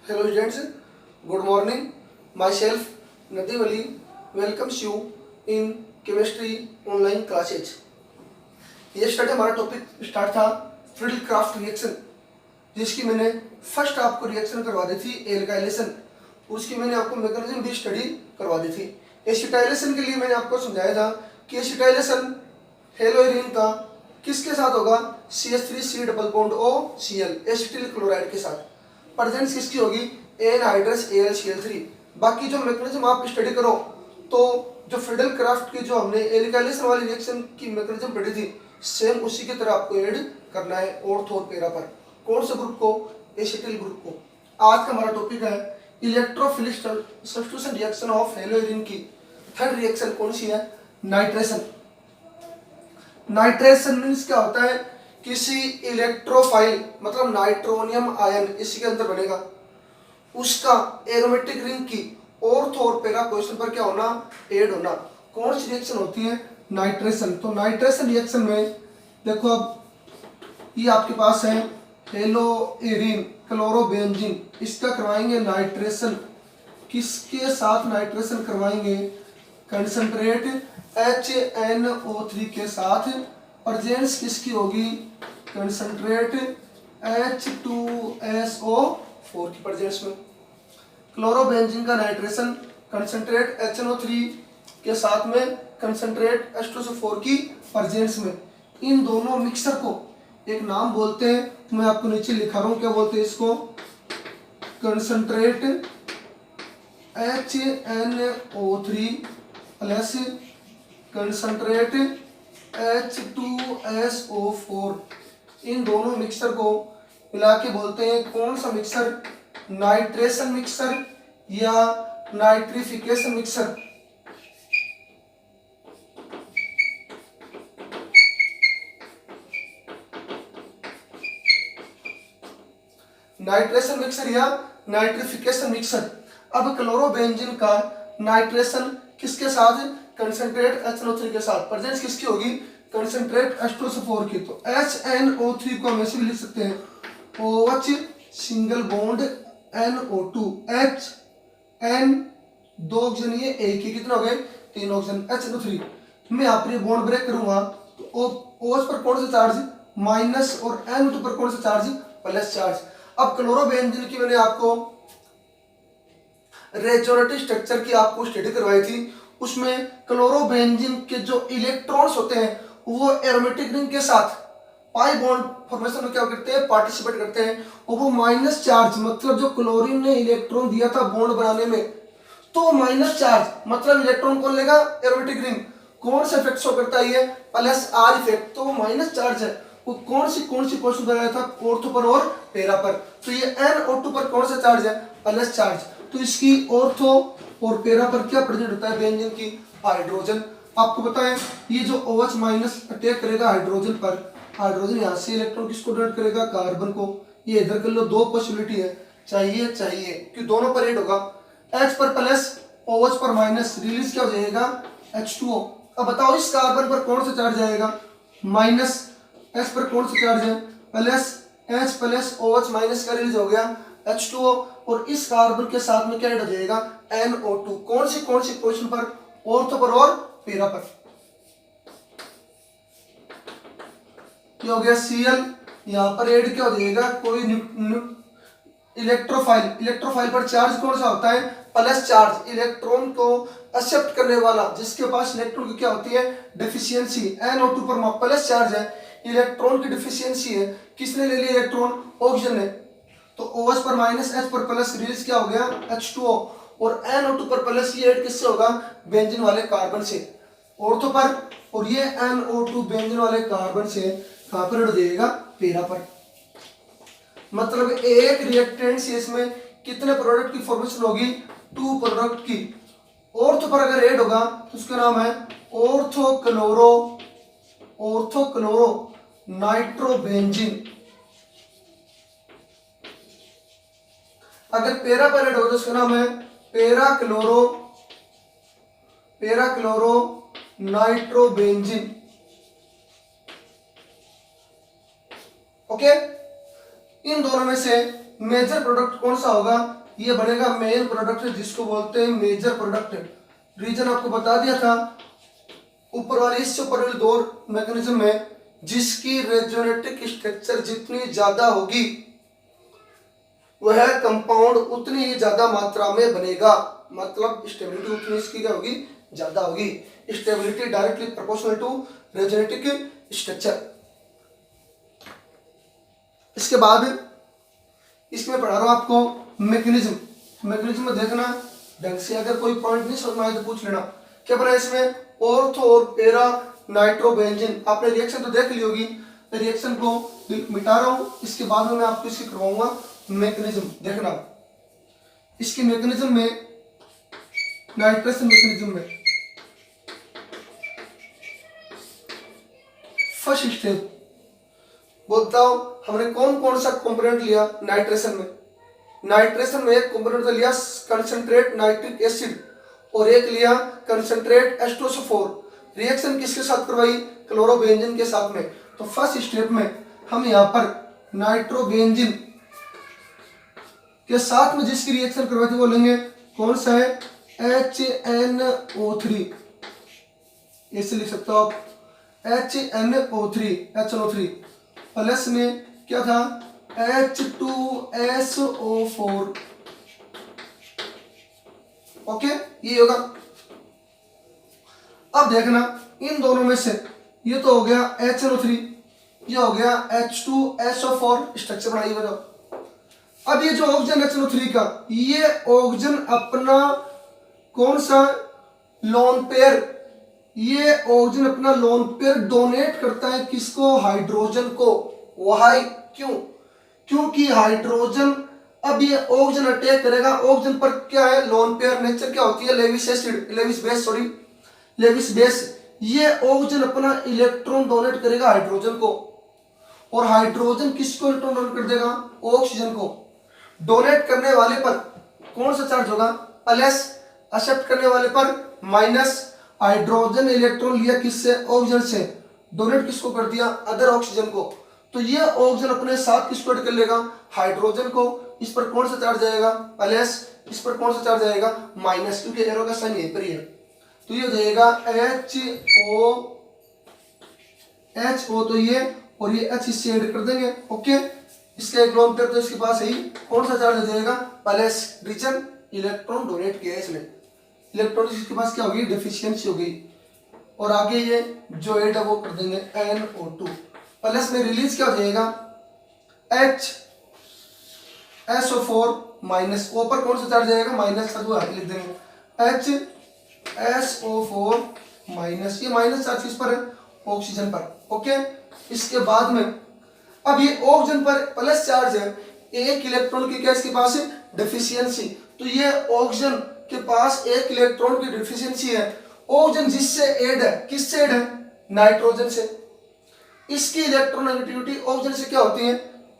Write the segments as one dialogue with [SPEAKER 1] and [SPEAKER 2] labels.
[SPEAKER 1] Hello students, good morning. Myself Nadeem Ali welcomes you in chemistry online classes. ये start हमारा topic start था Friedel Crafts reaction, जिसकी मैंने first आपको reaction करवा दी थी एल्काइलेशन, उसकी मैंने आपको मैकेनिज्म भी स्टडी करवा दी थी। एसिटाइलेशन के लिए मैंने आपको समझाया था कि एसिटाइलेशन हेलोइरिन का किसके साथ होगा, CH3 double bond OCl acetyl chloride के साथ। प्रेजेंस किसकी होगी, एनहाइड्रस AlCl3। बाकी जो मैकेनिज्म आप स्टडी करो तो जो फ्रिडल क्राफ्ट की जो हमने एल्काइलेशन वाली रिएक्शन की मैकेनिज्म पढ़ी थी, सेम उसी की तरह आपको ऐड करना है ऑर्थो और पैरा पर। कौन से ग्रुप को, एसिटिल ग्रुप को। आज का हमारा टॉपिक है इलेक्ट्रोफिलिक सब्स्टिट्यूशन रिएक्शन ऑफ हेलोइरिन की थर्ड रिएक्शन कौन सी है, नाइट्रेशन। नाइट्रेशन मीन्स क्या होता है, किसी इलेक्ट्रोफाइल मतलब नाइट्रोनियम आयन इसी के अंदर बनेगा, उसका एरोमेटिक रिंग की ऑर्थो और पैरा पोजीशन पर क्या होना, ऐड होना। कौन सी रिएक्शन होती है, नाइट्रेशन। तो नाइट्रेशन रिएक्शन में देखो, अब ये आपके पास है हेलोइरिन क्लोरोबेंजीन, इसका करवाएंगे नाइट्रेशन। किसके साथ नाइट्रेशन करवाएंगे, कंसंट्रेट HNO3 के साथ। प्रेजेंस किसकी होगी, कंसंट्रेट H2SO4 की प्रेजेंस में। क्लोरोबेंजीन का नाइट्रेशन कंसंट्रेट HNO3 के साथ में कंसंट्रेट H2SO4 की प्रेजेंस में। इन दोनों मिक्सर को एक नाम बोलते हैं, मैं आपको नीचे लिखा रहा हूँ, क्या बोलते हैं इसको, concentrate HNO3 plus concentrate H2SO4। इन दोनों मिक्सर को मिला के बोलते हैं कौन सा मिक्सर, नाइट्रेशन मिक्सर या नाइट्रिफिकेशन मिक्सर। नाइट्रेशन मिक्सर या नाइट्रिफिकेशन मिक्सर। अब क्लोरोबेंजीन का नाइट्रेशन किसके साथ, कंसंट्रेट HNO3 के साथ। प्रेजेंस किसकी होगी, कंसंट्रेट H2SO4 की। तो HNO3 को हम ऐसे भी लिख सकते हैं OH single bond NO2 H N दो ऑक्सीजन, ये एक ही, कितने हो गए, 3 ऑक्सीजन HNO3। मैं यहाँ पर बॉन्ड ब्रेक करूंगा तो OH पर कौन सा चार्ज, माइनस, और NO2 पर कौन सा चार्ज, प्लस चार्ज। अब क्लोरोबेंजीन की मैंने आपको रेजोनेटिव स्ट्रक्चर की आपको स्टडी करवाई थी, उसमें क्लोरोबेंजीन के जो इलेक्ट्रॉन्स होते हैं वो एरोमेटिक रिंग के साथ पाई बॉन्ड फॉर्मेशन में क्या करते हैं, पार्टिसिपेट करते हैं, और वो माइनस चार्ज, मतलब जो क्लोरीन ने इलेक्ट्रॉन दिया था बॉन्ड बनाने में, तो माइनस चार्ज मतलब इलेक्ट्रॉन कौन लेगा, एरोमेटिक रिंग। कौन सा इफेक्ट शो करता है, ये प्लस R इफेक्ट। तो माइनस चार्ज है वो कौन सी पोजीशन पर आया था, ऑर्थो पर और पैरा पर। तो ये NO2 पर कौन सा चार्ज है, प्लस चार्ज। तो इसकी ऑर्थो और पैरा पर क्या प्रेजेंट होता है, बेंजीन की हाइड्रोजन। आपको पता है ये जो OH माइनस अटैक करेगा हाइड्रोजन पर, हाइड्रोजन यहाँ से इलेक्ट्रॉन किसको डोनेट करेगा, कार्बन को। ये इधर कर लो, दो पॉसिबिलिटी है, चाहिए कि दोनों पर ऐड होगा। H पर प्लस OH पर माइनस, रिलीज क्या हो जाएगा, H2O। अब बताओ इस कार्बन पर कौन सा चार्ज आएगा, माइनस। S पर कौन सा चार्ज है, plus. H plus OH minus का रिलीज हो गया H2O, और इस कार्बन के साथ में क्या ऐड हो जाएगा, NO2। कौन सी पोजीशन पर, ऑर्थो पर और पैरा पर। क्या हो गया, Cl। यहाँ पर ऐड क्या हो जाएगा, कोई इलेक्ट्रोफाइल पर चार्ज कौन सा होता है, प्लस चार्ज, इलेक्ट्रॉन को एक्सेप्ट करने वाला, जिसके पास इलेक्ट्रॉन की क्या होती है, डेफिशिएंसी। NO2 पर प्लस चार्ज है, इलेक्ट्रॉन की डेफिशिएंसी है, किसने ले लिया इलेक्ट्रॉन, ऑक्सीजन ने। तो OH पर माइनस, H पर प्लस, रिलीज क्या हो गया, H2O, और NO2 पर प्लस, ये ऐड किससे होगा, बेंजीन वाले कार्बन से, ऑर्थो पर, और ये NO2 बेंजीन वाले कार्बन से कहां पर ऐड हो जाएगा, पैरा पर। मतलब एक रिएक्टेंट से इसमें कितने प्रोडक्ट की फॉर्मेशन होगी, 2 प्रोडक्ट की। ऑर्थो पर अगर ऐड होगा तो उसका नाम है ऑर्थो क्लोरो नाइट्रोबेंजीन। अगर पैरा पर ऐड होगा तो उसका नाम है पैरा क्लोरो नाइट्रोबेंजीन। ओके, इन दोनों में से मेजर प्रोडक्ट कौन सा होगा, ये बनेगा मेन प्रोडक्ट जिसको बोलते हैं मेजर प्रोडक्ट। रीजन आपको बता दिया था ऊपर वाली, इससे ऊपर वाली दो मैकेनिज्म में जिसकी रेजोनेटिक स्ट्रक्चर जितनी ज्यादा होगी वह कंपाउंड उतनी ही ज्यादा मात्रा में बनेगा, मतलब स्टेबिलिटी उतनी इसकी क्या होगी, ज्यादा होगी। Stability directly proportional to resonetic structure. इसके बाद इसमें पढ़ा रहा हूं आपको मैकेनिज्म। मैकेनिज्म में देखना ढंग से, अगर कोई पॉइंट नहीं समझ में आए तो पूछ लेना। क्या बना इसमें, ऑर्थो और पैरा नाइट्रोबेंजीन। आपने रिएक्शन तो देख ली होगी, रिएक्शन को मिटा रहा हूं, इसके बाद में मैं आपको इसकी करवाऊंगा मैकेनिज्म। देखना इसकी मैकेनिज्म में, नाइट्रेशन मैकेनिज्म में फर्स्ट स्टेप बोलता हूं, हमने कौन कौन सा कंपोनेंट लिया नाइट्रेशन में। नाइट्रेशन में एक कंपोनेंट तो लिया कंसंट्रेट नाइट्रिक एसिड और एक लिया कंसंट्रेट एस्टोसोफोर। रिएक्शन किसके साथ करवाई, क्लोरोबेंजीन के साथ में। तो फर्स्ट स्टेप में हम यहाँ पर नाइट्रोबेंजीन के साथ में जिसकी रिएक्शन करवाई थी वो लेंगे, कौन सा है, HNO3। ऐसे लिख सकते हो आप, HNO3 प्लस में क्या था, H2SO4। ओके, ये होगा। अब देखना इन दोनों में से ये तो हो गया HNO3, ये हो गया H2SO4, स्ट्रक्चर बनाइए बताओ। अब ये जो ऑक्सीजन HNO3 का, ये ऑक्सीजन अपना कौन सा लोन पेयर, ये ऑक्सीजन अपना लोन पेयर डोनेट करता है किसको, हाइड्रोजन को। वाई, क्यों, क्योंकि हाइड्रोजन, अब ये ऑक्सीजन अटैक करेगा, ऑक्सीजन पर क्या है, लोन पेयर नेचर क्या होती है, लेविस एसिड, लेविस बेस। ये ऑक्सीजन अपना इलेक्ट्रॉन डोनेट करेगा हाइड्रोजन को, और हाइड्रोजन किसको इलेक्ट्रॉन डोनेट कर देगा, ऑक्सीजन को। डोनेट करने वाले पर कौन सा चार्ज होगा, प्लस, एक्सेप्ट करने वाले पर माइनस। हाइड्रोजन इलेक्ट्रॉन लिया किससे, ऑक्सीजन से, डोनेट किसको कर दिया, अदर ऑक्सीजन को। तो ये ऑक्सीजन अपने साथ किसको ऐड कर लेगा, हाइड्रोजन को। इस पर कौन सा चार्ज आएगा, प्लस, इस पर कौन सा चार्ज आएगा, माइनस, क्योंकि एरो का साइन यहीं पर ही है। तो ये हो जाएगा HO, तो ये और ये H इससे ऐड कर देंगे। ओके, इसका एक लोन पेयर तो इसके पास है ही, कौन सा चार्ज आ जाएगा, प्लस। रीजन, इलेक्ट्रॉन डोनेट किया है इसने, इलेक्ट्रॉन इसके पास क्या होगी, डेफिशिएंसी हो गई। और आगे ये जो ऐड है वो कर देंगे NO2, प्लस में रिलीज क्या हो जाएगा, HSO4 माइनस। ओ पर कौन सा चार्ज आएगा, माइनस का, जो लिख देंगे HSO4 माइनस। ये माइनस चार्ज किस पर है, ऑक्सीजन पर। ओके, इसके बाद में अब ये ऑक्सीजन पर प्लस चार्ज है, एक इलेक्ट्रॉन की क्या इसके पास है, डेफिशिएंसी। तो ये ऑक्सीजन के पास एक इलेक्ट्रॉन की डेफिशिएंसी है। ऑक्सीजन जिससे ऐड है, किससे ऐड है, नाइट्रोजन से। इसकी इलेक्ट्रोनेगेटिविटी ऑक्सीजन से क्या होती है,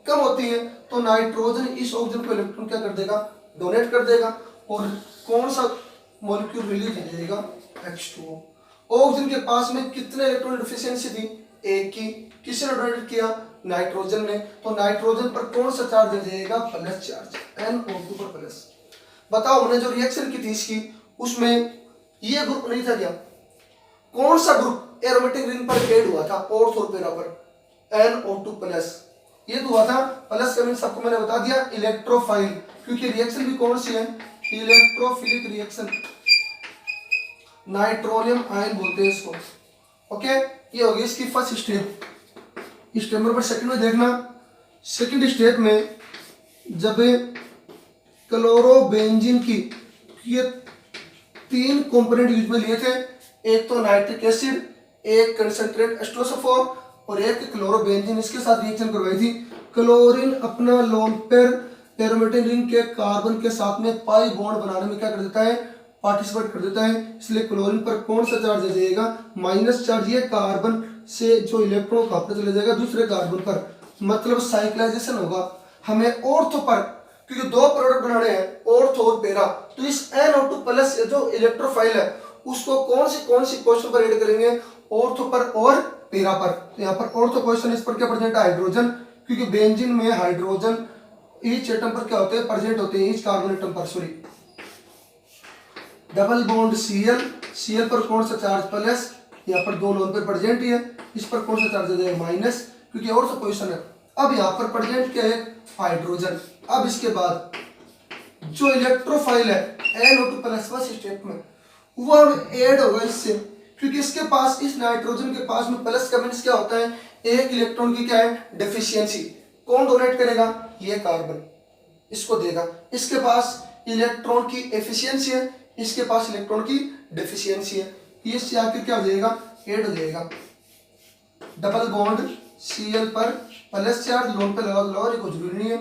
[SPEAKER 1] कम होती है। तो नाइट्रोजन इस ऑक्सीजन को इलेक्ट्रॉन क्या कर देगा, डोनेट कर देगा। और कौन सा मॉलिक्यूल रिलीज हो जाएगा, H2O। ऑक्सीजन के पास में कितने इलेक्ट्रॉन डेफिशिएंसी थी, एक की। किसने डोनेट किया, नाइट्रोजन ने। तो नाइट्रोजन पर कौन सा चार्ज दे जाएगा, प्लस चार्ज, NO2 पर प्लस। बताओ हमने जो रिएक्शन की थी इसकी, उसमें ये ग्रुप नहीं था क्या, कौन सा ग्रुप एरोमेटिक रिंग पर ऐड हुआ था, ऑर्थो और पैरा पर, NO2 प्लस। ये तो हुआ था प्लस का मीन सबको मैंने बता दिया, इलेक्ट्रोफाइल, क्योंकि रिएक्शन भी कौन सी है, इलेक्ट्रोफिलिक रिएक्शन, नाइट्रोनियम आयन बोलते हैं इसको। ओके, ये हो गई इसकी first step. Step number second में देखना, सेकंड स्टेप में जब क्लोरोबेंजीन की ये 3 कंपोनेंट यूज में लिए थे, एक तो नाइट्रिक एसिड, एक कंसंट्रेट एस्टोसोफोर और एक क्लोरोबेंजीन, इसके साथ रिएक्शन करवाई थी। क्लोरीन अपना लोन पेयर एरोमेटिक रिंग के कार्बन के साथ में पाई बॉन्ड बनाने में क्या कर देता है, पार्टिसिपेट कर देता है। इसलिए क्लोरीन पर कौन सा चार्ज आ जाएगा, माइनस चार्ज। ये कार्बन से जो इलेक्ट्रॉन काटने चले जाएगा दूसरे कार्बन पर, मतलब साइक्लाइजेशन होगा। हमें ऑर्थो पर, क्योंकि 2 प्रोडक्ट बनाने हैं, ऑर्थो और पैरा, तो इस NO2 प्लस जो इलेक्ट्रोफाइल है उसको कौन सी पोजीशन पर ऐड करेंगे, ऑर्थो पर और पैरा पर। तो यहाँ पर ऑर्थो पोजीशन, इस पर क्या प्रेजेंट है, हाइड्रोजन, क्योंकि बेंजीन में हाइड्रोजन ईच एटम पर क्या होते हैं, प्रेजेंट होते हैं, ईच कार्बन एटम पर, sorry. Double bond Cl, Cl पर कौन सा चार्ज प्लस, यहाँ पर दो लोन पर प्रेजेंट ही है, इस पर कौन सा चार्ज आ जाएगा माइनस, क्योंकि और सा पोजिशन है। अब यहाँ पर प्रेजेंट क्या है, हाइड्रोजन। अब इसके बाद जो इलेक्ट्रोफाइल है NO2 प्लस फर्स्ट स्टेप में, वो अब ऐड होगा इससे, क्योंकि इसके पास, इस नाइट्रोजन के पास में प्लस का मीन्स क्या होता है, एक इलेक्ट्रॉन की क्या है, डेफिशिएंसी। कौन डोनेट करेगा, ये कार्बन इसको देगा। इसके पास इलेक्ट्रॉन की एफिशिएंसी है, इसके पास इलेक्ट्रॉन की डेफिशिएंसी है, इससे आखिर क्या हो जाएगा, ऐड हो जाएगा। डबल बॉन्ड Cl पर प्लस चार्ज, लोन पे लगा दो, और ये कुछ जरूरी नहीं है,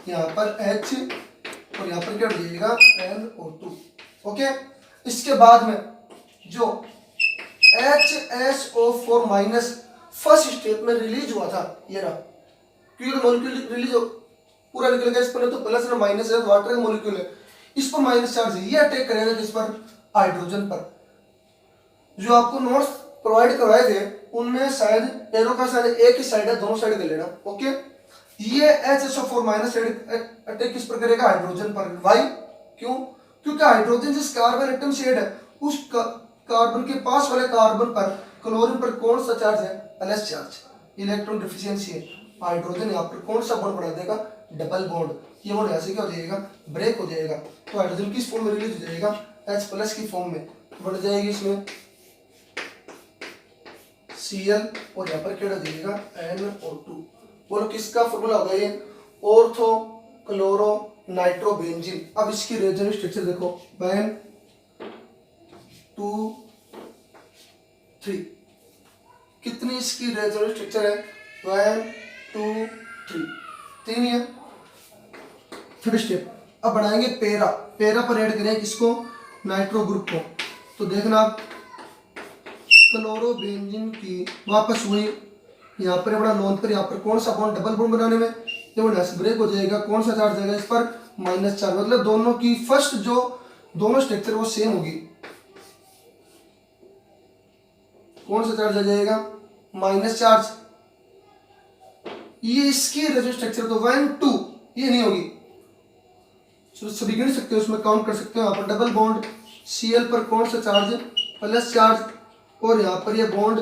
[SPEAKER 1] यहाँ पर H और यहाँ पर क्या हो जाएगा NO2। ओके, इसके बाद में जो HSO4 माइनस फर्स्ट स्टेप में रिलीज हुआ था, ये रहा, क्योंकि मॉलिक्यूल रिलीज पूरा निकल गया, इस पर तो प्लस और माइनस है, वाटर का मॉलिक्यूल है, इस पर माइनस चार्ज है, ये अटैक करेगा किस पर, हाइड्रोजन पर। जो आपको नोट्स प्रोवाइड करवाए थे उनमें शायद एरो का शायद एक ही साइड है, दोनों साइड कर लेना। ओके, ये HSO4 माइनस अटैक किस पर करेगा, हाइड्रोजन पर। वाई, क्यों, क्योंकि हाइड्रोजन जिस कार्बन एटम से है उस कार्बन के पास वाले कार्बन पर, क्लोरीन पर कौन सा चार्ज है, प्लस चार्ज, इलेक्ट्रॉन डिफिशियंसी है। हाइड्रोजन यहाँ पर कौन सा बॉन्ड बना देगा, डबल बॉन्ड, ये बॉन्ड ऐसे क्या हो जाएगा, ब्रेक हो जाएगा, तो हाइड्रोजन किस फॉर्म में रिलीज हो जाएगा, H प्लस की फॉर्म में बढ़ जाएगी इसमें Cl, और यहाँ पर क्या हो जाएगा NO2। बोलो किसका फॉर्मूला होगा ये, ऑर्थो क्लोरो नाइट्रोबेंजीन। अब इसकी रेजोनेंस स्ट्रक्चर देखो, 1 2 3, कितनी इसकी रेजोनेंस स्ट्रक्चर है, 1 2 3, 3 है। थर्ड स्टेप, अब बनाएंगे पेरा, पेरा पर ऐड करें किसको, नाइट्रो ग्रुप को। तो देखना आप, क्लोरोबेंजीन की वापस हुई, यहाँ पर बड़ा लोन पर, यहाँ पर कौन सा बॉन्ड, डबल बॉन्ड बनाने में ये बॉन्ड ऐसे ब्रेक हो जाएगा, कौन सा चार्ज आएगा इस पर, माइनस चार्ज, मतलब दोनों की फर्स्ट जो दोनों स्ट्रक्चर वो सेम होगी, कौन सा चार्ज आ जाएगा, माइनस चार्ज। ये इसकी रेजोनेंस स्ट्रक्चर तो 1 2 ये नहीं होगी, सभी गिन सकते हो, उसमें काउंट कर सकते हो। यहाँ पर डबल बॉन्ड Cl पर कौन सा चार्ज, प्लस चार्ज, और यहाँ पर ये बॉन्ड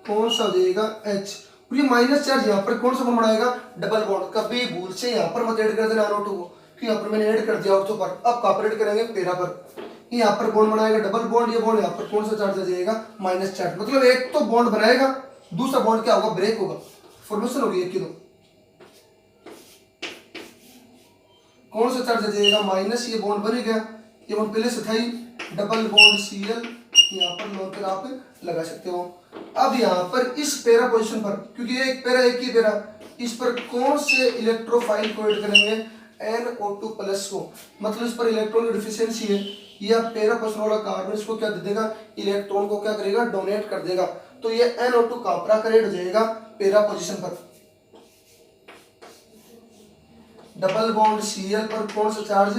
[SPEAKER 1] कौन सा हो जाएगा H, और ये माइनस चार्ज, यहाँ पर कौन सा बॉन्ड बनाएगा, डबल बॉन्ड। कभी भूल से यहाँ पर मत ऐड कर देना NO2 को, कि यहाँ पर मैंने ऐड कर दिया ऑर्थो पर, अब कहाँ पर ऐड करेंगे, पेरा पर। यहाँ पर बॉन्ड बनाएगा डबल बॉन्ड, ये बॉन्ड यहाँ पर कौन सा चार्ज आ जाएगा, माइनस चार्ज, मतलब एक तो बॉन्ड बनाएगा, दूसरा बॉन्ड क्या होगा, ब्रेक होगा, फॉर्मेशन होगी एक की दो, कौन सा चार्ज आ जाएगा, माइनस, ये बॉन्ड बन गया, ये बॉन्ड पहले से था ही, डबल बॉन्ड Cl, यहाँ पर लोन पर आप लगा सकते हो। अब यहाँ पर इस पेरा पोजीशन पर, क्योंकि ये एक पेरा, एक ही पेरा, इस पर कौन से इलेक्ट्रोफाइल को ऐड करेंगे, NO2 प्लस को, मतलब इस पर इलेक्ट्रॉन की डिफिशियंसी है, यह पेरा पोजीशन वाला कार्बन इसको क्या दे देगा, इलेक्ट्रॉन को क्या करेगा, डोनेट कर देगा, तो ये NO2 कहाँ पर आकर ऐड हो जाएगा, पेरा पोजीशन पर। डबल बॉन्ड Cl पर कौन सा चार्ज,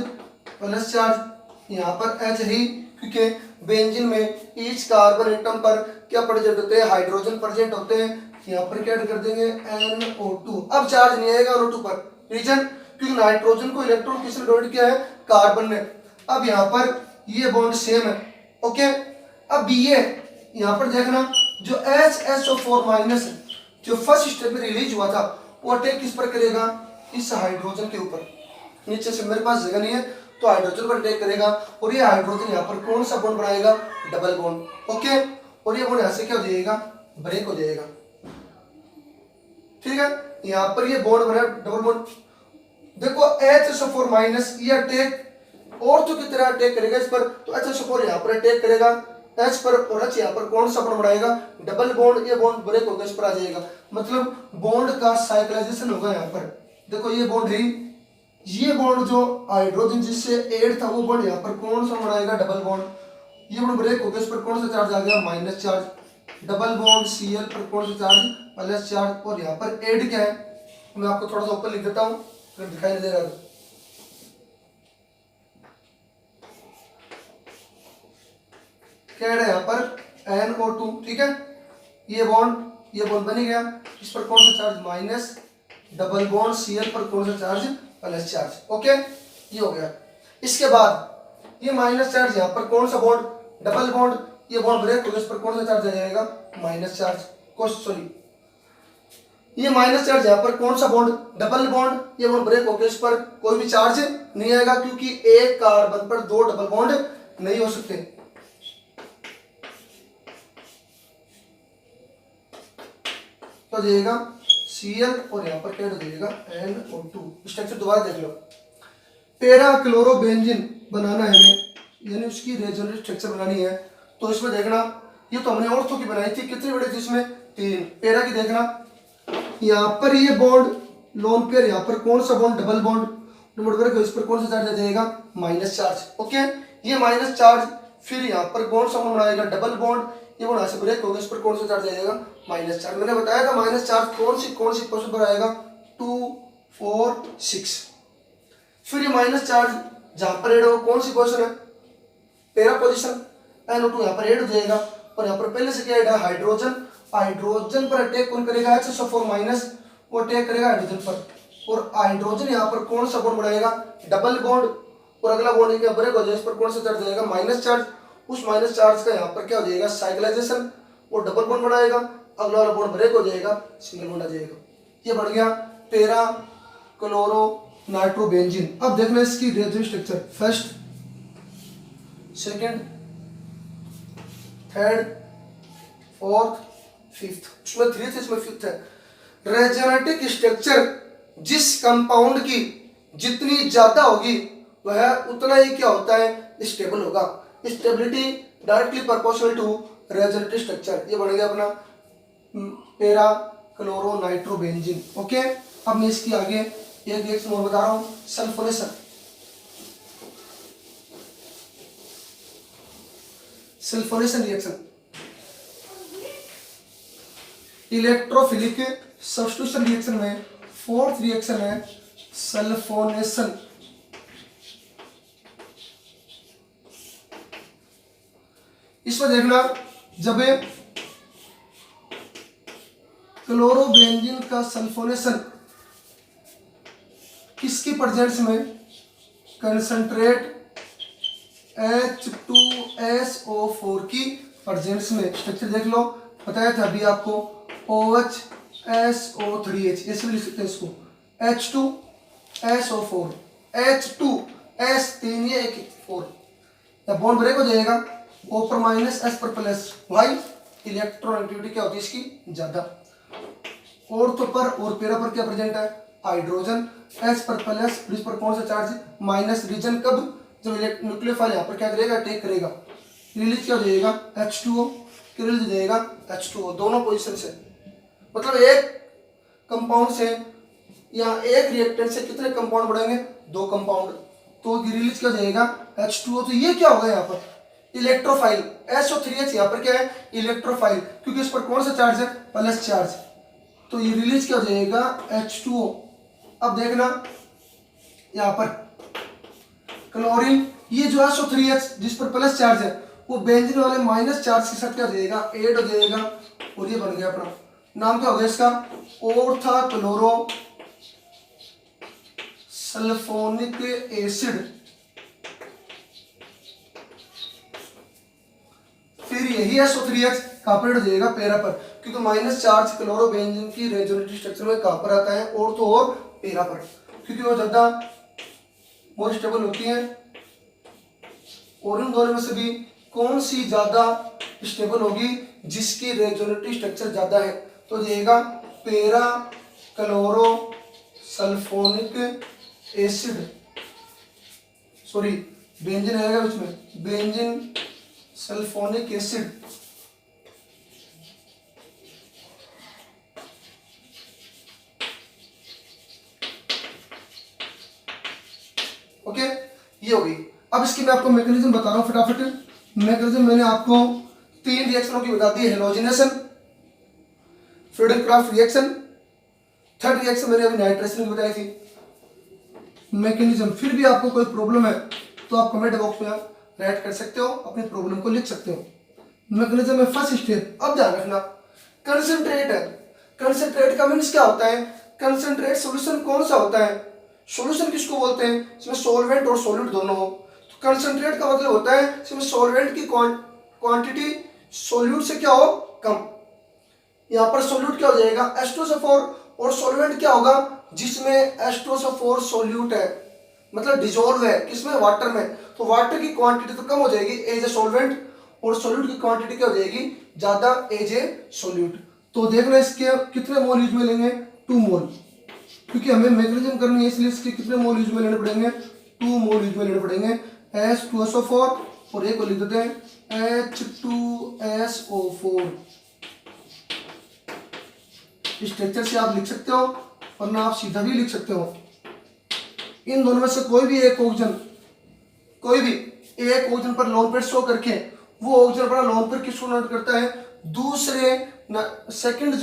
[SPEAKER 1] प्लस चार्ज, यहाँ पर H ही, क्योंकि बेंजीन में ईच कार्बन एटम पर क्या प्रेजेंट होते हैं, हाइड्रोजन प्रेजेंट होते हैं, यहाँ पर क्या ऐड कर देंगे NO2। अब चार्ज नहीं आएगा NO2 पर, रीजन क्योंकि नाइट्रोजन को इलेक्ट्रॉन किसने डोनेट किया है, कार्बन ने। अब यहाँ पर ये बॉन्ड सेम है। ओके, अब ये यहाँ पर देखना, जो HSO4 माइनस जो फर्स्ट स्टेप में रिलीज हुआ था, वो अटैक किस पर करेगा, इस हाइड्रोजन के ऊपर। नीचे से मेरे पास जगह नहीं है तो हाइड्रोजन पर अटैक करेगा, और ये हाइड्रोजन यहाँ पर कौन सा बॉन्ड बनाएगा, डबल बॉन्ड। ओके, और ये बॉन्ड ऐसे क्या हो जाएगा, ब्रेक हो जाएगा। ठीक है, यहाँ पर ये बॉन्ड बना डबल बॉन्ड। देखो HSO4 माइनस ये अटैक और तो की तरह अटैक करेगा इस पर, तो HSO4 यहाँ पर अटैक करेगा H पर, और H यहाँ पर कौन सा बॉन्ड बनाएगा, डबल बॉन्ड, ये बॉन्ड ब्रेक होगा, इस पर आ जाएगा, मतलब बॉन्ड का साइक्लाइजेशन होगा यहाँ पर। देखो ये बॉन्ड है, ये बॉन्ड जो हाइड्रोजन जिससे ऐड था वो बॉन्ड यहाँ पर कौन सा बनाएगा, डबल बॉन्ड, ये बॉन्ड ब्रेक हो गया, इस पर कौन सा चार्ज आ गया, minus charge. Double bond Cl पर कौन सा चार्ज, प्लस चार्ज, और यहाँ पर ऐड क्या है, मैं आपको थोड़ा सा ऊपर लिख देता हूँ अगर दिखाई नहीं दे रहा तो। क्या है यहाँ पर NO2। ठीक है, ये बॉन्ड बन गया, इस पर कौन सा charge, minus, double bond Cl पर कौन सा चार्ज, प्लस चार्ज। ओके, ये हो गया। इसके बाद ये माइनस चार्ज, यहाँ पर कौन सा बॉन्ड, डबल बॉन्ड, ये बॉन्ड ब्रेक हो गया, इस पर कौन सा चार्ज आ जाएगा, माइनस चार्ज। सॉरी, ये माइनस चार्ज, यहाँ पर कौन सा बॉन्ड, डबल बॉन्ड, ये बॉन्ड ब्रेक हो गया, इस पर कोई भी चार्ज नहीं आएगा क्योंकि एक कार्बन पर दो डबल बॉन्ड नहीं हो सकते। तो जाएगा Cl और यहाँ पर क्या देगा NO2। स्ट्रक्चर दोबारा देख लो। पैरा क्लोरोबेंजीन बनाना है हमें, यानी उसकी रेजोनेंस स्ट्रक्चर बनानी है। तो इसमें देखना, ये तो हमने ऑर्थो की बनाई थी, कितनी बड़ी थी इसमें, 3। पैरा की देखना, यहाँ पर ये बॉन्ड लोन पेयर, यहाँ पर कौन सा बॉन्ड, डबल बॉन्ड, इस पर कौन सा चार्ज आ जाएगा, माइनस चार्ज। ओके, ये माइनस चार्ज, फिर यहाँ पर कौन सा बॉन्ड बनाएगा, डबल बॉन्ड, ये बॉन्ड ऐसे ब्रेक होगा, इस पर कौन सा चार्ज आ जाएगा, माइनस चार्ज। मैंने बताया था माइनस चार्ज कौन सी पोजीशन पर आएगा, 2, 4, 6। फिर ये माइनस चार्ज जहां पर ऐड होगा कौन सी पोजीशन है, पैरा पोजीशन, NO2 यहाँ पर ऐड हो जाएगा। और यहाँ पर पहले से क्या ऐड है, हाइड्रोजन। हाइड्रोजन पर अटैक कौन करेगा, HSO4 माइनस, वो अटैक करेगा हाइड्रोजन पर। और हाइड्रोजन यहाँ पर कौन सा बॉन्ड बनाएगा, डबल बॉन्ड, और अगला बॉन्ड क्या ब्रेक हो जाएगा, इस पर कौन सा चार्ज आएगा, माइनस चार्ज। उस माइनस चार्ज का यहाँ पर क्या हो जाएगा, साइक्लाइजेशन, वो डबल बॉन्ड बनाएगा, अगला वाला बॉन्ड ब्रेक हो जाएगा, सिंगल बॉन्ड आ जाएगा। ये बढ़ गया पैरा क्लोरो नाइट्रोबेंजीन। अब देखना इसकी resonance structure, first, second, third, fourth, fifth. उसमें 3 थे, इसमें 5th है। रेजोनेटिक स्ट्रक्चर जिस कंपाउंड की जितनी ज्यादा होगी वह उतना ही क्या होता है, स्टेबल होगा। Stability directly proportional to resonative structure. ये बन गया अपना पैरा क्लोरो नाइट्रोबेंजीन। ओके, अब मैं इसकी आगे एक रिएक्शन और बता रहा हूं, sulphonation. Sulphonation reaction electrophilic substitution reaction में 4th रिएक्शन है सल्फोनेशन। इसमें देखना, जब क्लोरोबेंजीन का सल्फोनेशन किसकी प्रेजेंस में, कंसंट्रेट H2SO4 की प्रेजेंस में। स्ट्रक्चर देख लो, बताया था अभी आपको, OHSO3H, ऐसे भी लिख सकते हैं इसको, H2SO4, H2S3 ये 4, बॉन्ड ब्रेक हो जाएगा, O पर माइनस, S पर प्लस। वाई, इलेक्ट्रोनेगेटिविटी क्या होती है इसकी, ज्यादा। ऑर्थो पर और पैरा पर क्या प्रेजेंट है, हाइड्रोजन, S पर प्लस, इस पर कौन सा चार्ज, माइनस। रीजन कब, जब न्यूक्लियोफाइल यहाँ पर क्या करेगा, अटैक करेगा, रिलीज क्या हो जाएगा, H2O, रिलीज हो जाएगा H2O। दोनों पोजीशन से, मतलब एक कंपाउंड से या एक रिएक्टेंट से कितने कंपाउंड बढ़ेंगे, 2 कंपाउंड, तो रिलीज क्या हो जाएगा, H2O। तो ये क्या होगा यहाँ पर, इलेक्ट्रोफाइल। SO3H यहाँ पर क्या है, इलेक्ट्रोफाइल, क्योंकि इस पर कौन सा चार्ज है, प्लस चार्ज। तो ये रिलीज क्या हो जाएगा, H2O। अब देखना यहाँ पर क्लोरीन, ये जो SO3H जिस पर प्लस चार्ज है, वो बेंजीन वाले माइनस चार्ज के साथ क्या हो जाएगा, ऐड हो जाएगा। और ये बन गया अपना, नाम क्या हो गया इसका, ऑर्था क्लोरो सल्फोनिक एसिड। फिर यही SO3H कहां पर हो जाएगा, पैरा पर, क्योंकि माइनस चार्ज क्लोरोबेंजीन की रेजोनेटिव स्ट्रक्चर में कहां पर आता है, ऑर्थो और पैरा पर, क्योंकि वो ज्यादा मोर स्टेबल होती है। और इन दोनों में से भी कौन सी ज्यादा स्टेबल होगी, जिसकी रेजोनेटिव स्ट्रक्चर ज्यादा है, तो जाएगा para chloro sulphonic acid, sorry benzene आएगा इसमें, बेंजीन सल्फोनिक एसिड। ओके, ये हो गई। अब इसकी मैं आपको मैकेनिज्म बता रहा हूं फटाफट। मैकेनिज्म मैंने आपको 3 रिएक्शनों की बता दी, हेलोजिनेशन, फ्रीडन-क्राफ्ट रिएक्शन, थर्ड रिएक्शन मैंने अभी नाइट्रेशन की बताई थी। मैकेनिज्म, फिर भी आपको कोई प्रॉब्लम है तो आप कमेंट बॉक्स में राइट कर सकते हो, अपनी प्रॉब्लम को लिख सकते हो। मैकेनिज्म में फर्स्ट स्टेप, अब ध्यान रखना, कंसंट्रेट है। कंसंट्रेट का मीन्स क्या होता है, कंसंट्रेट सॉल्यूशन कौन सा होता है, सॉल्यूशन किसको बोलते हैं? इसमें सॉल्वेंट और सॉल्यूट दोनों हो। तो कंसंट्रेट का मतलब होता है इसमें सॉल्वेंट की क्वांटिटी सॉल्यूट से क्या हो, कम। यहाँ पर सॉल्यूट क्या हो जाएगा, H2SO4, और सॉल्वेंट क्या होगा, जिसमें H2SO4 सॉल्यूट है, मतलब डिजोल्व है किसमें, वाटर में, तो वाटर की क्वांटिटी तो कम हो जाएगी एज ए सॉल्वेंट, और सॉल्यूट की क्वांटिटी क्या हो जाएगी, ज्यादा एज ए सॉल्यूट। तो देखना इसके कितने मोल यूज में लेंगे, 2 मोल, क्योंकि हमें मैकेनिज्म करनी है इसलिए इसके कितने मोल यूज में लेने पड़ेंगे, 2 मोल यूज में लेने पड़ेंगे H2SO4, और एक को लिख देते हैं H2SO4। स्ट्रक्चर से आप लिख सकते हो, वरना आप सीधा भी लिख सकते हो। इन दोनों में से कोई भी एक ऑक्सीजन पर लोन पेयर शो करके वो ऑक्सीजन अपना लोन पेयर किसको नोट करता है, दूसरे सेकंड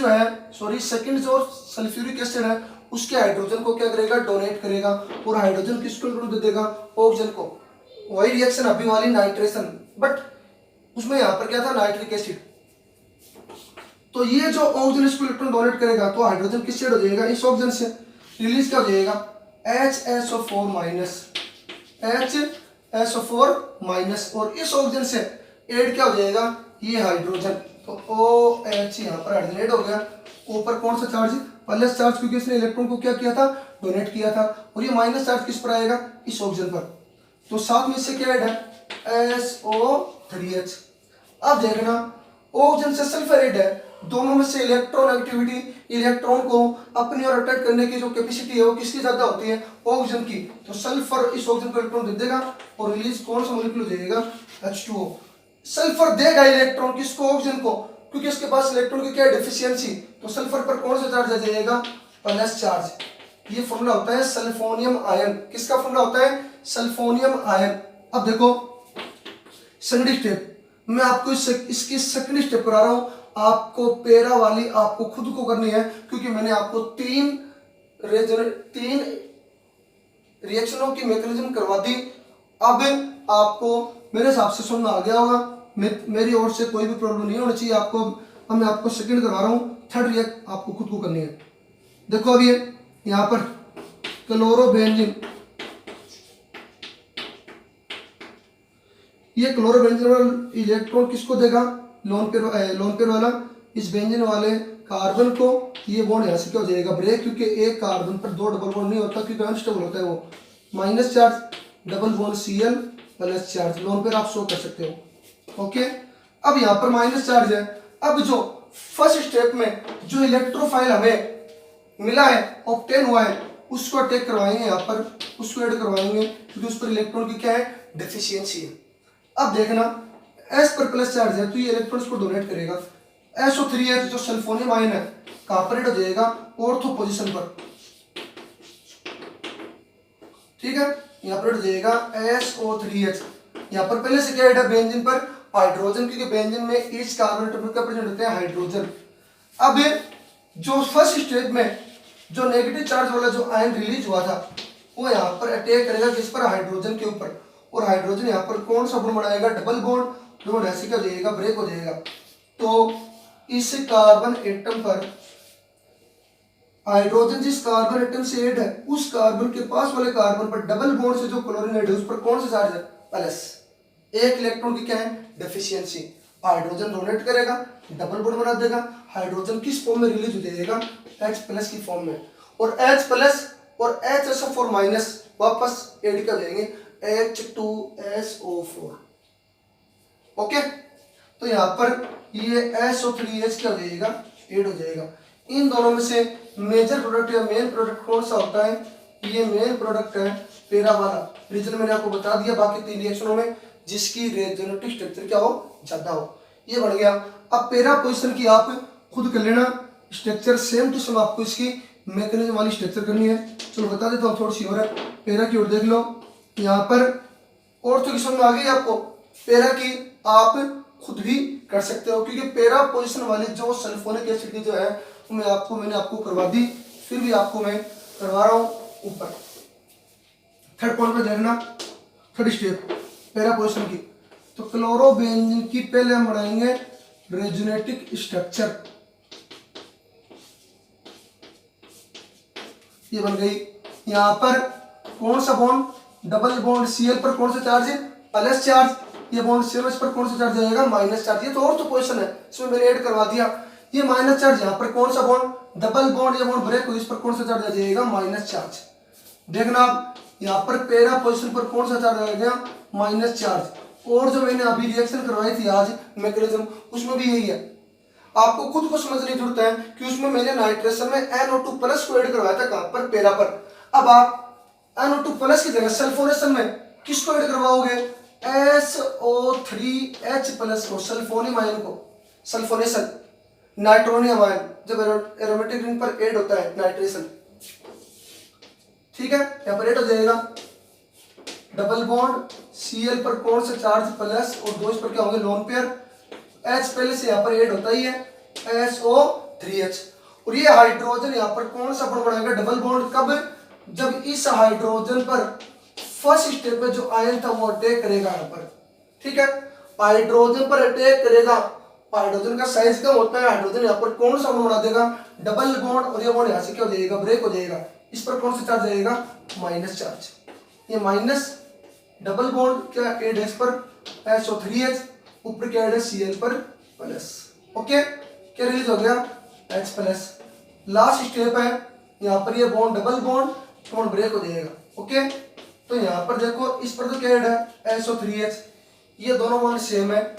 [SPEAKER 1] जो सल्फ्यूरिक एसिड है उसके हाइड्रोजन को क्या करेगा, डोनेट करेगा, और हाइड्रोजन किसको दे देगा, ऑक्सीजन को। वही रिएक्शन अभी वाली नाइट्रेशन, बट उसमें यहाँ पर क्या था, नाइट्रिक एसिड। तो ये जो ऑक्सीजन इसको इलेक्ट्रॉन डोनेट करेगा तो हाइड्रोजन किस से हो जाएगा, इस ऑक्सीजन से रिलीज क्या हो जाएगा, HSO4 माइनस, और इस ऑक्सीजन से ऐड क्या हो जाएगा, ये हाइड्रोजन, तो OH यहाँ पर हाइड्रोजन हो गया। ऊपर कौन सा चार्ज, प्लस चार्ज, क्योंकि इसने इलेक्ट्रॉन को क्या किया था, डोनेट किया था, और ये माइनस चार्ज किस पर आएगा, इस ऑक्सीजन पर। तो साथ में इससे क्या ऐड है, SO3H। अब देखना ऑक्सीजन से सल्फर ऐड है, दोनों में से इलेक्ट्रॉन एक्टिविटी, इलेक्ट्रॉन को अपनी ओर अट्रैक्ट करने की जो कैपेसिटी है वो किसकी ज्यादा होती है, ऑक्सीजन की। तो सल्फर इस ऑक्सीजन को इलेक्ट्रॉन दे देगा और रिलीज कौन सा मॉलिक्यूल हो जाएगा, H2O। सल्फर देगा इलेक्ट्रॉन किसको, ऑक्सीजन को, क्योंकि इसके पास इलेक्ट्रॉन की क्या डिफिशियंसी, तो सल्फर पर कौन सा चार्ज आ जाएगा, प्लस चार्ज। ये फॉर्मूला होता है सल्फोनियम आयन। किसका फॉर्मूला होता है, सल्फोनियम आयन। अब देखो सेकंड स्टेप, मैं आपको इसकी सेकंड स्टेप करा रहा हूं, आपको पैरा वाली आपको खुद को करनी है, क्योंकि मैंने आपको तीन रिएक्शनों की मैकेनिज्म करवा दी। अब आपको मेरे हिसाब से समझ में आ गया होगा, मेरी ओर से कोई भी प्रॉब्लम नहीं होनी चाहिए आपको। अब मैं आपको सेकंड करवा रहा हूँ, थर्ड रिएक्ट आपको खुद को करनी है। देखो अब ये यहाँ पर क्लोरोबेंजीन, ये क्लोरोबेंजीन वाला इलेक्ट्रॉन किसको देगा, लोन पेयर वाला इस बेंजीन वाले कार्बन को, ये बॉन्ड यहाँ से क्या हो जाएगा, ब्रेक, क्योंकि एक कार्बन पर 2 डबल बॉन्ड नहीं होता, क्योंकि अनस्टेबल होता है वो, minus charge, double bond Cl plus charge, lone pair आप शो कर सकते हो। ओके, अब यहाँ पर माइनस चार्ज है। अब जो फर्स्ट स्टेप में जो इलेक्ट्रोफाइल हमें मिला है, ऑब्टेन हुआ है, उसको अटैक करवाएंगे, यहाँ पर उसको ऐड करवाएंगे, क्योंकि उस पर इलेक्ट्रॉन की क्या है, डेफिशिएंसी है। अब देखना S पर प्लस चार्ज है तो ये इलेक्ट्रॉन्स को डोनेट करेगा। SO3H जो सल्फोनियम आयन है कहां पर ऐड हो जाएगा, ऑर्थो पोजीशन पर, ठीक है, यहाँ पर ऐड हो जाएगा SO3H। यहाँ पर पहले से क्या ऐड है, बेंजीन पर हाइड्रोजन, क्योंकि बेंजीन में ईच कार्बन एटम का प्रेजेंट होते हैं हाइड्रोजन। अब जो फर्स्ट स्टेज में जो नेगेटिव चार्ज वाला जो आयन रिलीज हुआ था वो यहाँ पर अटैक करेगा किस पर, हाइड्रोजन के ऊपर, और हाइड्रोजन यहाँ पर कौन सा बॉन्ड बनाएगा, डबल बॉन्ड, जो ऐसे क्या हो जाएगा, ब्रेक हो जाएगा। तो इस कार्बन एटम पर हाइड्रोजन जिस कार्बन एटम से ऐड है उस कार्बन के पास वाले कार्बन पर डबल बॉन्ड से जो क्लोरीन ऐड है उस पर कौन सा चार्ज है, प्लस। एक इलेक्ट्रॉन की क्या है, डेफिशिएंसी। हाइड्रोजन डोनेट करेगा, डबल बॉन्ड बना देगा, हाइड्रोजन किस फॉर्म में रिलीज हो जाएगा, H+ की फॉर्म में, और H+ और HSO4 माइनस वापस ऐड कर देंगे H2SO4। ओके, तो यहाँ पर ये SO3H क्या हो जाएगा, ऐड हो जाएगा। इन दोनों में से मेजर प्रोडक्ट या मेन प्रोडक्ट कौन सा होता है, ये मेन प्रोडक्ट है पैरा वाला। रीजन मैंने आपको बता दिया, बाकी 3 रिएक्शनों में जिसकी रेजोनेटिव स्ट्रक्चर क्या हो, ज्यादा हो, ये बन गया। अब पैरा पोजीशन की आप खुद कर लेना, स्ट्रक्चर सेम टू सेम आपको इसकी मैकेनिज्म वाली स्ट्रक्चर करनी है। चलो बता देता हूँ थोड़ी सी और है। पैरा की ओर देख लो, यहाँ पर और तो किस्म में आ गई आपको, पैरा की आप खुद भी कर सकते हो, क्योंकि पैरा पोजीशन वाली जो सल्फोनिक एसिड की जो है मैंने आपको करवा दी, फिर भी आपको मैं करवा रहा हूँ ऊपर। थर्ड पॉइंट पे देखना, थर्ड स्टेप पैरा पोजीशन की, तो क्लोरोबेंजीन की पहले हम बनाएंगे रेजोनेटिक स्ट्रक्चर, ये बन गई यहाँ पर कौन सा बॉन्ड, डबल बॉन्ड Cl पर कौन सा चार्ज है, प्लस चार्ज, ये बॉन्ड COH पर कौन सा चार्ज आएगा, माइनस चार्ज। ये तो और तो पोजीशन है, इसमें मैंने ऐड करवा दिया। ये माइनस चार्ज, यहाँ पर कौन सा बॉन्ड, डबल बॉन्ड, ये बॉन्ड ब्रेक हुई, इस पर कौन सा चार्ज आ जाएगा, माइनस चार्ज। देखना आप यहाँ पर पैरा पोजीशन पर कौन सा चार्ज आ गया, माइनस चार्ज। और जो मैंने अभी रिएक्शन करवाई थी आज मैकेनिज्म, उसमें भी यही है। आपको खुद को समझने की जरूरत है कि उसमें मैंने नाइट्रेशन में NO2 प्लस को ऐड करवाया था, कहां पर, पैरा पर। अब आप NO2 प्लस की जगह सल्फोनेशन में किसको ऐड करवाओगे, SO3H प्लस को, सल्फोनियम आयन को, सल्फोनेशन, नाइट्रोनियम आयन जब एरोमेटिक रिंग पर ऐड होता है नाइट्रेशन, ठीक है। यहां पर ऐड हो जाएगा डबल बॉन्ड Cl पर कौन सा चार्ज, प्लस, और दो इस पर क्या होंगे, लोन पेयर, H पहले से यहाँ पर ऐड होता ही है, SO3H। और ये हाइड्रोजन यहाँ पर कौन सा बॉन्ड बनाएगा, डबल बॉन्ड, कब, जब इस हाइड्रोजन पर फर्स्ट स्टेप पे जो आयन था वो अटैक करेगा यहाँ पर, ठीक है। हाइड्रोजन पर अटैक करेगा, हाइड्रोजन का साइज कम होता है, हाइड्रोजन यहाँ पर कौन सा बॉन्ड बना देगा, डबल बॉन्ड, और ये बॉन्ड यहाँ से क्या हो जाएगा, ब्रेक हो जाएगा। इस पर कौन सा चार्ज आएगा, माइनस चार्ज। ये माइनस डबल बॉन्ड क्या ऐड है इस पर, SO3H, ऊपर क्या ऐड है, Cl पर प्लस, ओके। क्या रिलीज हो गया, H प्लस। लास्ट स्टेप है यहाँ पर, ये bond double bond, bond break हो जाएगा, ओके। तो यहाँ पर देखो, इस पर तो क्या ऐड है, SO3H, ये दोनों बॉन्ड सेम है,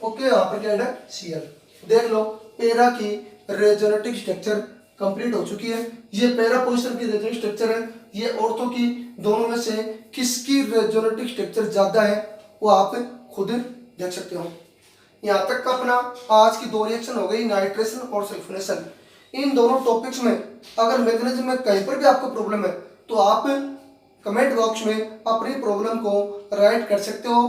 [SPEAKER 1] ओके। यहाँ पर क्या ऐड है, Cl। देख लो पैरा की रेजोनेटिक स्ट्रक्चर कंप्लीट हो चुकी है। ये पैरा पोजीशन की रेजोनेटिक स्ट्रक्चर है। ये ऑर्थो की दोनों में से किसकी रेजोनेटिक स्ट्रक्चर ज्यादा है वो आप खुद देख सकते हो। यहाँ तक का अपना आज की दो रिएक्शन हो गई, नाइट्रेशन और सल्फोनेशन। इन दोनों टॉपिक्स में अगर मैकेनिज्म में कहीं पर भी आपको प्रॉब्लम है तो आप कमेंट बॉक्स में अपनी प्रॉब्लम को राइट कर सकते हो।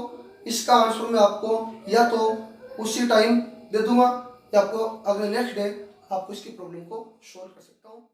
[SPEAKER 1] इसका आंसर मैं आपको या तो उसी टाइम दे दूंगा या आपको अगले नेक्स्ट डे आपको इसकी प्रॉब्लम को सॉल्व कर सकता हूँ।